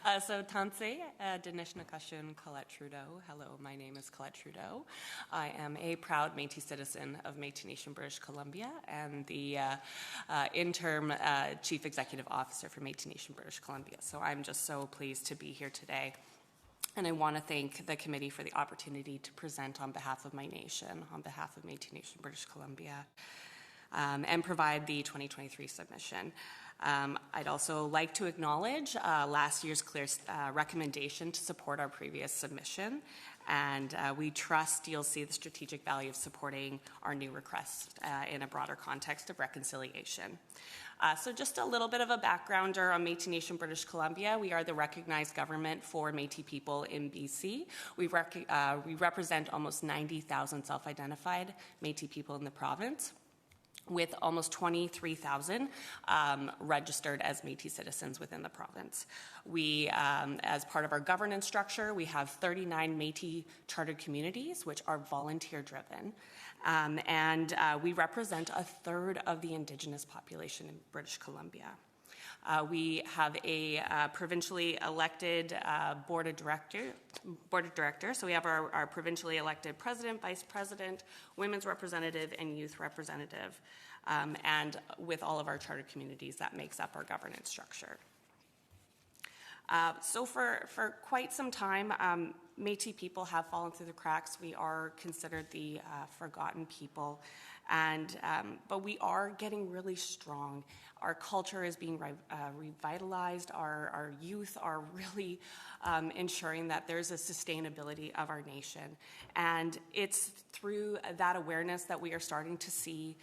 So Tanse, Dinishnikashun Colette Trudeau. Hello, my name is Colette Trudeau. I am a proud Métis citizen of Métis Nation, British Columbia, and the interim Chief Executive Officer for Métis Nation, British Columbia. So I'm just so pleased to be here today. And I want to thank the committee for the opportunity to present on behalf of my nation, on behalf of Métis Nation, British Columbia, and provide the 2023 submission. I'd also like to acknowledge last year's clear recommendation to support our previous submission, and we trust you'll see the strategic value of supporting our new request in a broader context of reconciliation. So just a little bit of a backgrounder on Métis Nation, British Columbia. We are the recognized government for Métis people in BC. We represent almost 90,000 self-identified Métis people in the province, with almost 23,000 registered as Métis citizens within the province. We, as part of our governance structure, we have 39 Métis chartered communities, which are volunteer-driven, and we represent a third of the Indigenous population in British Columbia. We have a provincially elected board of directors. So we have our provincially elected president, vice president, women's representative, and youth representative. And with all of our charter communities, that makes up our governance structure. So for quite some time, Métis people have fallen through the cracks. We are considered the forgotten people, and but we are getting really strong. Our culture is being revitalized. Our youth are really ensuring that there's a sustainability of our nation, and it's through that awareness that we are starting to see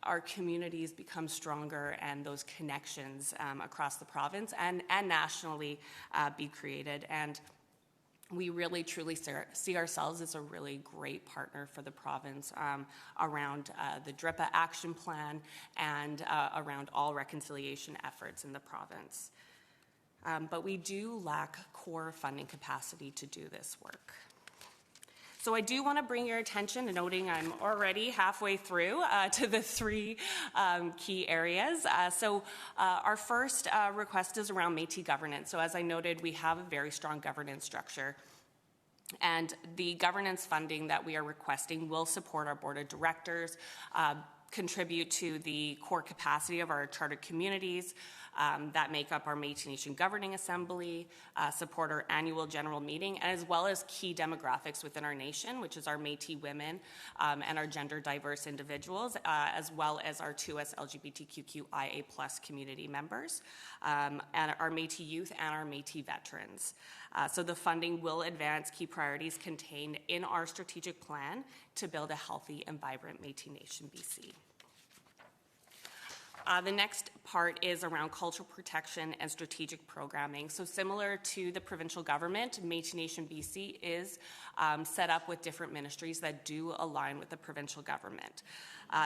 our communities become stronger and those connections across the province and nationally be created. And we really truly see ourselves as a really great partner for the province around the DRIPA action plan and around all reconciliation efforts in the province. But we do lack core funding capacity to do this work. So I do want to bring your attention, noting I'm already halfway through, to the three key areas. So our first request is around Métis governance. So as I noted, we have a very strong governance structure. And the governance funding that we are requesting will support our board of directors, contribute to the core capacity of our chartered communities that make up our Métis Nation Governing Assembly, support our annual general meeting, as well as key demographics within our nation, which is our Métis women and our gender diverse individuals, as well as our 2S LGBTQIA+ community members, and our Métis youth and our Métis veterans. So the funding will advance key priorities contained in our strategic plan to build a healthy and vibrant Métis Nation BC. The next part is around cultural protection and strategic programming. So similar to the provincial government, Métis Nation BC is set up with different ministries that do align with the provincial government.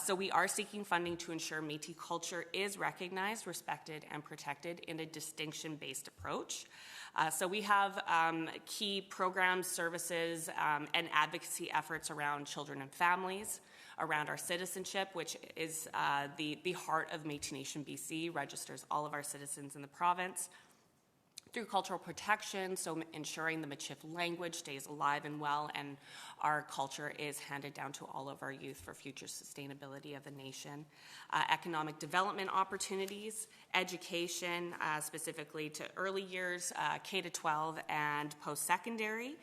So we are seeking funding to ensure Métis culture is recognized, respected, and protected in a distinction-based approach. So we have key programs, services, and advocacy efforts around children and families, around our citizenship, which is the heart of Métis Nation BC, registers all of our citizens in the province. Through cultural protection, so ensuring the Michif language stays alive and well, and our culture is handed down to all of our youth for future sustainability of the nation. Economic development opportunities, education, specifically to early years, K-12 and post-secondary.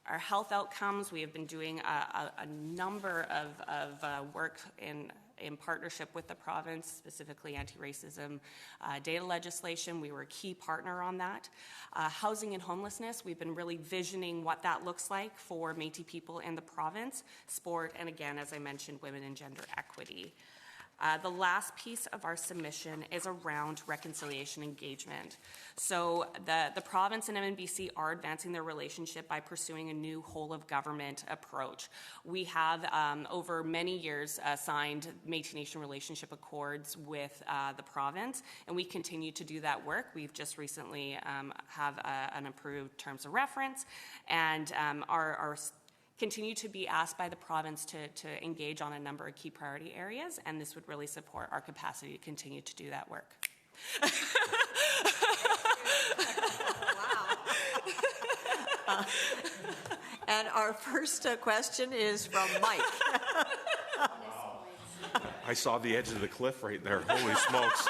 Our health outcomes, we have been doing a number of work in partnership with the province, specifically anti-racism data legislation. We were a key partner on that. Housing and homelessness, we've been really visioning what that looks like for Métis people in the province. Sport, and again, as I mentioned, women and gender equity. The last piece of our submission is around reconciliation engagement. So the province and MNBC are advancing their relationship by pursuing a new whole-of-government approach. We have, over many years, signed Métis Nation relationship accords with the province, and we continue to do that work. We've just recently have an approved terms of reference, and our continue to be asked by the province to engage on a number of key priority areas, and this would really support our capacity to continue to do that work. And our first question is from Mike. I saw the edge of the cliff right there. Holy smokes.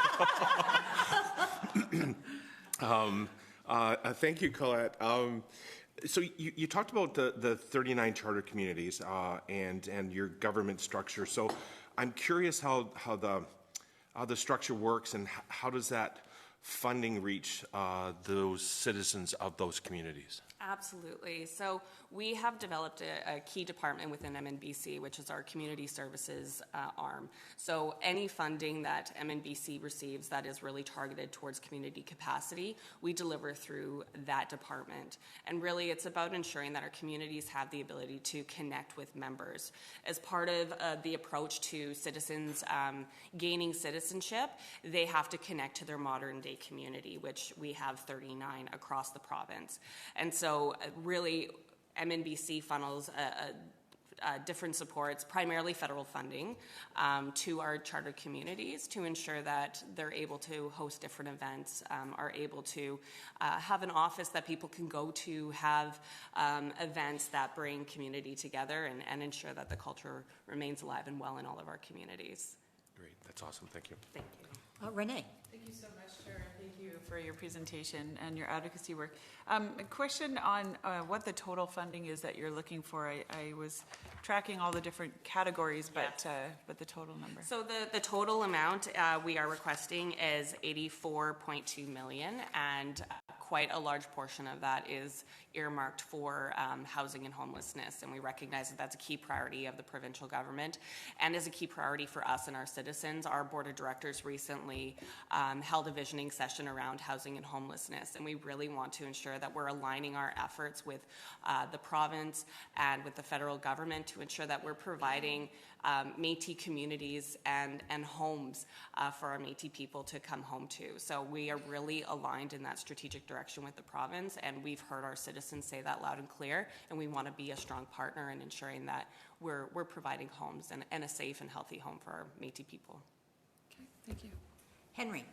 Thank you, Colette. So you talked about the 39 charter communities and your government structure. So I'm curious how the structure works and how does that funding reach those citizens of those communities? Absolutely. So we have developed a key department within MNBC, which is our community services arm. So any funding that MNBC receives that is really targeted towards community capacity, we deliver through that department. And really it's about ensuring that our communities have the ability to connect with members. As part of the approach to citizens gaining citizenship, they have to connect to their modern day community, which we have 39 across the province. And so really, MNBC funnels different supports, primarily federal funding, to our charter communities to ensure that they're able to host different events, are able to have an office that people can go to, have events that bring community together and ensure that the culture remains alive and well in all of our communities. Great. That's awesome. Thank you. Thank you. Renee. Thank you so much, Chair. Thank you for your presentation and your advocacy work. A question on what the total funding is that you're looking for. I was tracking all the different categories, but the total number. So the total amount we are requesting is $84.2 million, and quite a large portion of that is earmarked for housing and homelessness, and we recognize that that's a key priority of the provincial government and is a key priority for us and our citizens. Our board of directors recently held a visioning session around housing and homelessness, and we really want to ensure that we're aligning our efforts with the province and with the federal government to ensure that we're providing Métis communities and homes for our Métis people to come home to. So we are really aligned in that strategic direction with the province, and we've heard our citizens say that loud and clear, and we want to be a strong partner in ensuring that we're providing homes and a safe and healthy home for our Métis people. Okay, thank you. Henry.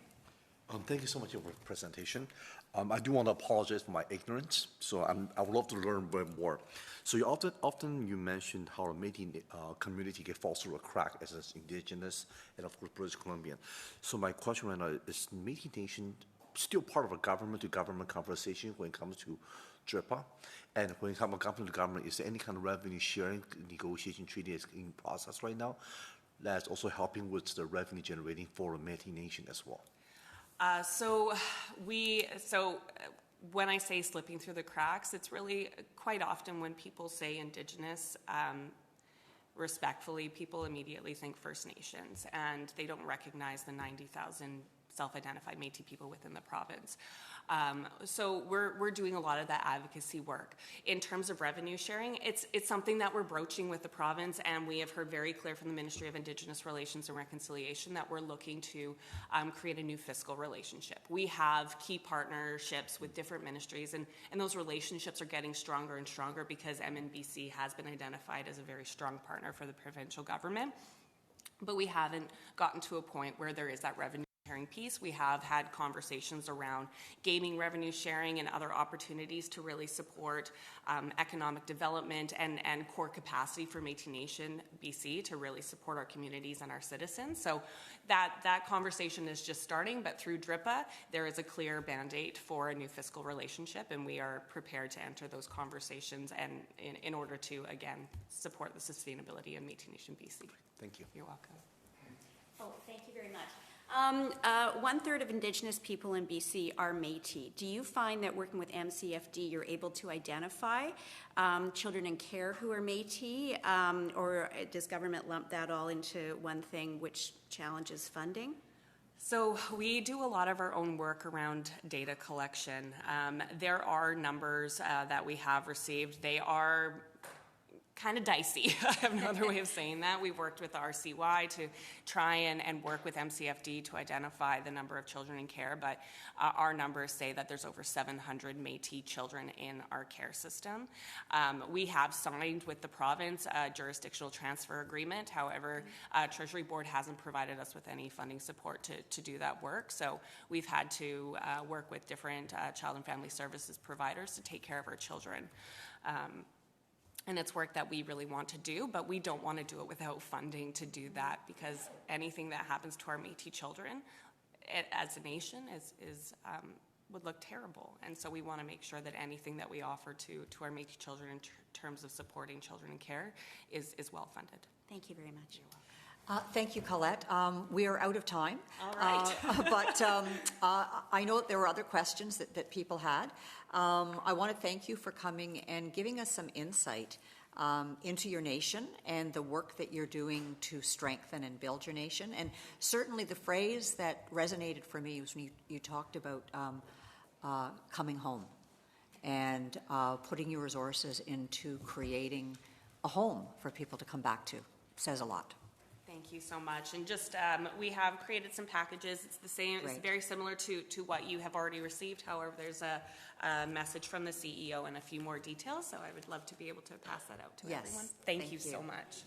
Thank you so much for your presentation. I do want to apologize for my ignorance, so I would love to learn a bit more. So you often you mentioned how a Métis community can fall through a crack as an Indigenous and of course British Columbian. So my question right now is Métis Nation still part of a government-to-government conversation when it comes to DRIPA? And when it comes to government to government, is there any kind of revenue sharing negotiation treaty is in process right now that's also helping with the revenue generating for a Métis Nation as well? So when I say slipping through the cracks, it's really quite often when people say Indigenous, respectfully, people immediately think First Nations, and they don't recognize the 90,000 self-identified Métis people within the province. So we're doing a lot of that advocacy work. In terms of revenue sharing, it's something that we're broaching with the province, and we have heard very clear from the Ministry of Indigenous Relations and Reconciliation that we're looking to create a new fiscal relationship. We have key partnerships with different ministries, and those relationships are getting stronger and stronger because MNBC has been identified as a very strong partner for the provincial government. But we haven't gotten to a point where there is that revenue sharing piece. We have had conversations around gaming revenue sharing and other opportunities to really support economic development and core capacity for Métis Nation BC to really support our communities and our citizens. So that conversation is just starting, but through DRIPA, there is a clear mandate for a new fiscal relationship, and we are prepared to enter those conversations and in order to, again, support the sustainability of Métis Nation BC. Thank you. You're welcome. Oh, thank you very much. 1/3 of Indigenous people in BC are Métis. Do you find that working with MCFD, you're able to identify children in care who are Métis, or does government lump that all into one thing, which challenges funding? So we do a lot of our own work around data collection. There are numbers that we have received. They are kind of dicey. I have another way of saying that. We've worked with RCY to try and work with MCFD to identify the number of children in care, but our numbers say that there's over 700 Métis children in our care system. We have signed with the province a jurisdictional transfer agreement. However, Treasury Board hasn't provided us with any funding support to do that work. So we've had to work with different child and family services providers to take care of our children. And it's work that we really want to do, but we don't want to do it without funding to do that, because anything that happens to our Métis children as a nation would look terrible. And so we want to make sure that anything that we offer to our Métis children in terms of supporting children in care is well funded. Thank you very much. Thank you, Colette. We are out of time. All right. But I know that there were other questions that people had. I want to thank you for coming and giving us some insight into your nation and the work that you're doing to strengthen and build your nation. And certainly the phrase that resonated for me was when you talked about coming home and putting your resources into creating a home for people to come back to. Says a lot. Thank you so much. And just, we have created some packages. It's the same, Great. It's very similar to what you have already received. However, there's a message from the CEO and a few more details. So I would love to be able to pass that out to Yes. everyone. Thank you you. so much.